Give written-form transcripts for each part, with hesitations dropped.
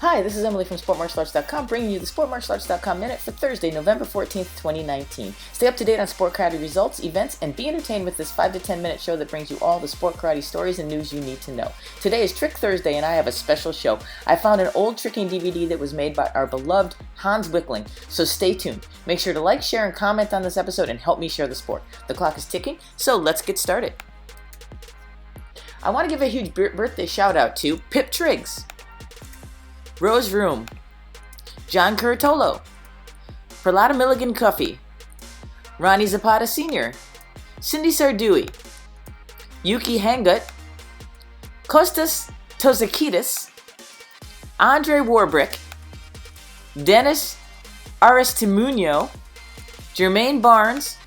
Hi, this is Emily from SportMartialArts.com bringing you the SportMartialArts.com Minute for Thursday, November 14th, 2019. Stay up to date on sport karate results, events, and be entertained with this 5 to 10 minute show that brings you all the sport karate stories and news you need to know. Today is Trick Thursday and I have a special show. I found an old tricking DVD that was made by our beloved Hans Wikkeling, so stay tuned. Make sure to like, share, and comment on this episode and help me share the sport. The clock is ticking, so let's get started. I want to give a huge birthday shout out to Pip Triggs, Rose Room, John Curtolo, Perlata Milligan Cuffey, Ronnie Zapata Sr., Cindy Sardui, Yuki Hangut, Kostas Tozakidis, Andre Warbrick, Dennis Aristimuño, Jermaine Barnes,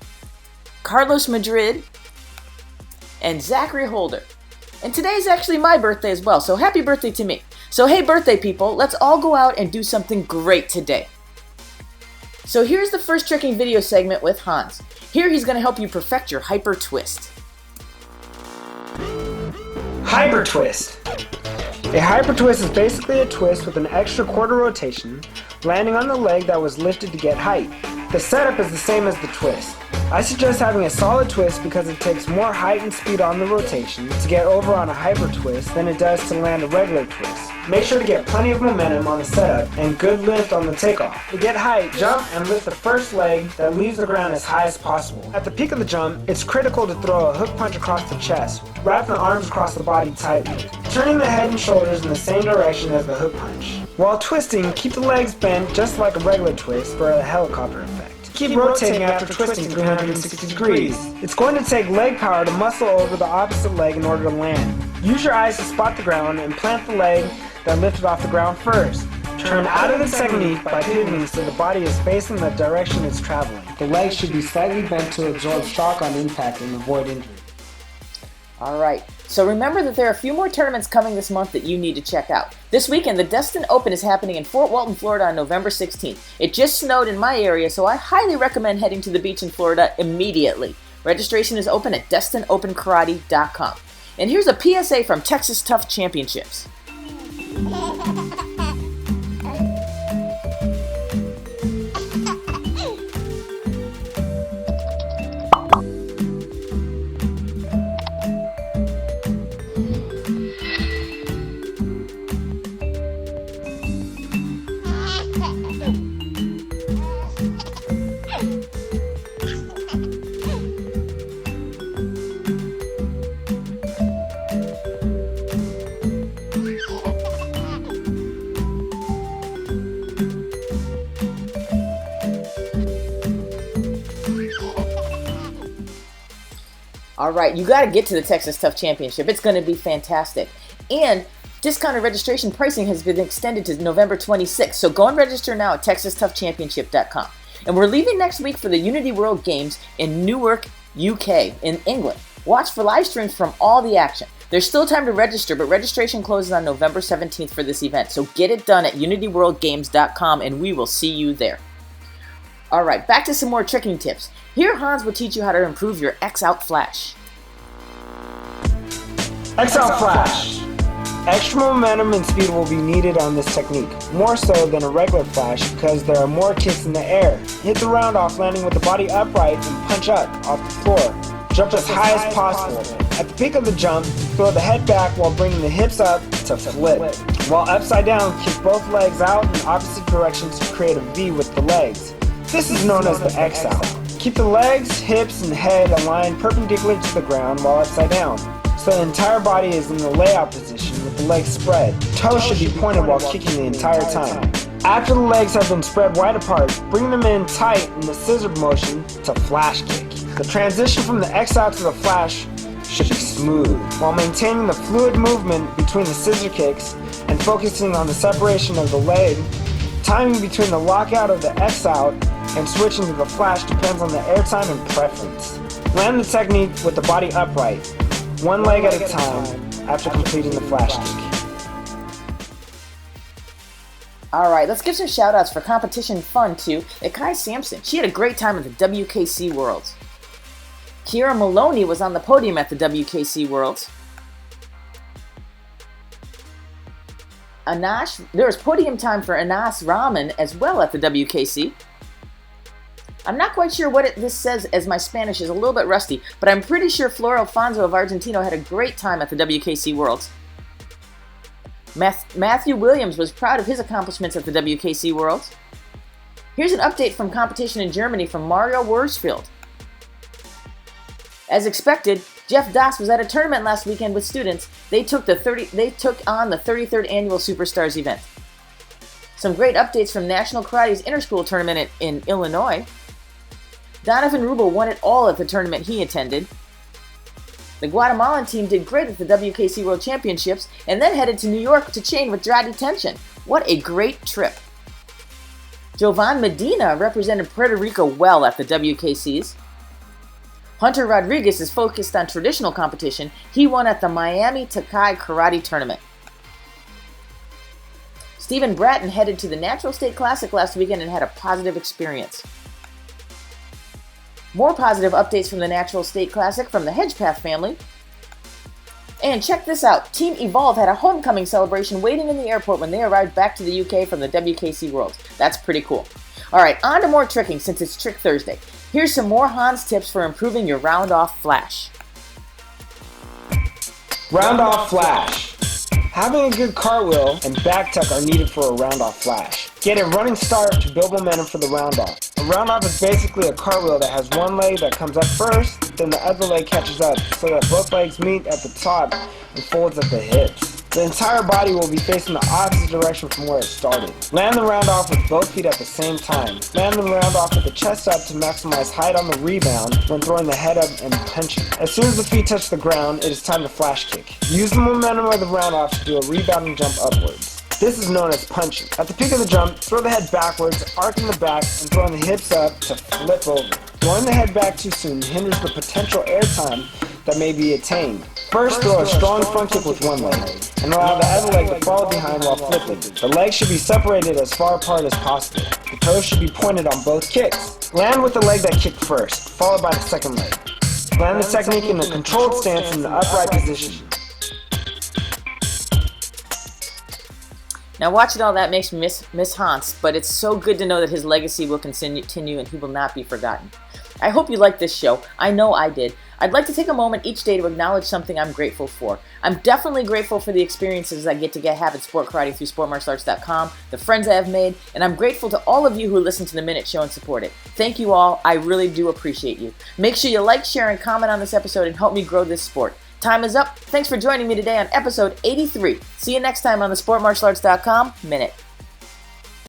Carlos Madrid, and Zachary Holder. And today is actually my birthday as well, so happy birthday to me. So hey birthday people, let's all go out and do something great today. So here's the first tricking video segment with Hans. Here he's going to help you perfect your hyper twist. Hyper twist. A hyper twist is basically a twist with an extra quarter rotation, landing on the leg that was lifted to get height. The setup is the same as the twist. I suggest having a solid twist because it takes more height and speed on the rotation to get over on a hyper twist than it does to land a regular twist. Make sure to get plenty of momentum on the setup and good lift on the takeoff. To get height, jump and lift the first leg that leaves the ground as high as possible. At the peak of the jump, it's critical to throw a hook punch across the chest, wrapping the arms across the body tightly, turning the head and shoulders in the same direction as the hook punch. While twisting, keep the legs bent just like a regular twist for a helicopter effect. Keep rotating after twisting 360 degrees. It's going to take leg power to muscle over the opposite leg in order to land. Use your eyes to spot the ground and plant the leg that lifted off the ground first. Turn out of the technique by pivoting so the body is facing the direction it's traveling. The legs should be slightly bent to absorb shock on impact and avoid injury. Alright, so remember that there are a few more tournaments coming this month that you need to check out. This weekend, the Destin Open is happening in Fort Walton, Florida on November 16th. It just snowed in my area, so I highly recommend heading to the beach in Florida immediately. Registration is open at DestinOpenKarate.com. And here's a PSA from Texas Tough Championships. Alright, you gotta get to the Texas Tough Championship. It's gonna be fantastic. And discounted registration pricing has been extended to November 26th, so go and register now at TexasToughChampionship.com. And we're leaving next week for the Unity World Games in Newark, UK, in England. Watch for live streams from all the action. There's still time to register, but registration closes on November 17th for this event, so get it done at UnityWorldGames.com and we will see you there. Alright, back to some more tricking tips. Here Hans will teach you how to improve your X-out flash. X-out flash. Extra momentum and speed will be needed on this technique, more so than a regular flash because there are more kicks in the air. Hit the round off landing with the body upright and punch up off the floor. Jump as high as possible. At the peak of the jump, throw the head back while bringing the hips up to flip. While upside down, kick both legs out in opposite directions to create a V with the legs. This is known as the X-out. Keep the legs, hips, and head aligned perpendicular to the ground while upside down, so the entire body is in the layout position with the legs spread. Toes should be pointed while kicking the entire time. After the legs have been spread wide apart, bring them in tight in the scissor motion to flash kick. The transition from the X-out to the flash should be smooth, while maintaining the fluid movement between the scissor kicks and focusing on the separation of the leg. Timing between the lockout of the X-out and switching to the flash depends on the airtime and preference. Land the technique with the body upright, one leg at a time after completing the flash kick. Alright, let's give some shoutouts for competition fun to Ikai Sampson. She had a great time at the WKC Worlds. Kira Maloney was on the podium at the WKC Worlds. There was podium time for Anas Rahman as well at the WKC. I'm not quite sure what this says, as my Spanish is a little bit rusty, but I'm pretty sure Flor Alfonso of Argentina had a great time at the WKC Worlds. Matthew Williams was proud of his accomplishments at the WKC Worlds. Here's an update from competition in Germany from Mario Worsfield. As expected, Jeff Das was at a tournament last weekend with students. They took on the 33rd annual Superstars event. Some great updates from National Karate's Interschool tournament in Illinois. Donovan Rubel won it all at the tournament he attended. The Guatemalan team did great at the WKC World Championships and then headed to New York to train with dry detention. What a great trip. Jovan Medina represented Puerto Rico well at the WKCs. Hunter Rodriguez is focused on traditional competition. He won at the Miami Takai Karate Tournament. Stephen Bratton headed to the Natural State Classic last weekend and had a positive experience. More positive updates from the Natural State Classic from the Hedgepath family. And check this out. Team Evolve had a homecoming celebration waiting in the airport when they arrived back to the UK from the WKC Worlds. That's pretty cool. Alright, on to more tricking since it's Trick Thursday. Here's some more Hans tips for improving your round-off flash. Round-off flash. Having a good cartwheel and back tuck are needed for a round-off flash. Get a running start to build momentum for the round-off. A round-off is basically a cartwheel that has one leg that comes up first, then the other leg catches up so that both legs meet at the top and folds at the hips. The entire body will be facing the opposite direction from where it started. Land the round-off with both feet at the same time. Land the round-off with the chest up to maximize height on the rebound when throwing the head up and punching. As soon as the feet touch the ground, it is time to flash kick. Use the momentum of the round-off to do a rebounding jump upwards. This is known as punching. At the peak of the jump, throw the head backwards, arcing the back, and throwing the hips up to flip over. Throwing the head back too soon hinders the potential airtime that may be attained. First, throw a strong front kick with one leg, and allow the other leg to follow behind while flipping. The legs should be separated as far apart as possible. The toes should be pointed on both kicks. Land with the leg that kicked first, followed by the second leg. Land the technique in a controlled stance in the upright position. Now watching all that makes me miss Hans, but it's so good to know that his legacy will continue and he will not be forgotten. I hope you liked this show. I know I did. I'd like to take a moment each day to acknowledge something I'm grateful for. I'm definitely grateful for the experiences I get to have at Sport Karate through SportMartialArts.com, the friends I have made, and I'm grateful to all of you who listen to the Minute Show and support it. Thank you all. I really do appreciate you. Make sure you like, share, and comment on this episode and help me grow this sport. Time is up. Thanks for joining me today on episode 83. See you next time on the SportMartialArts.com Minute.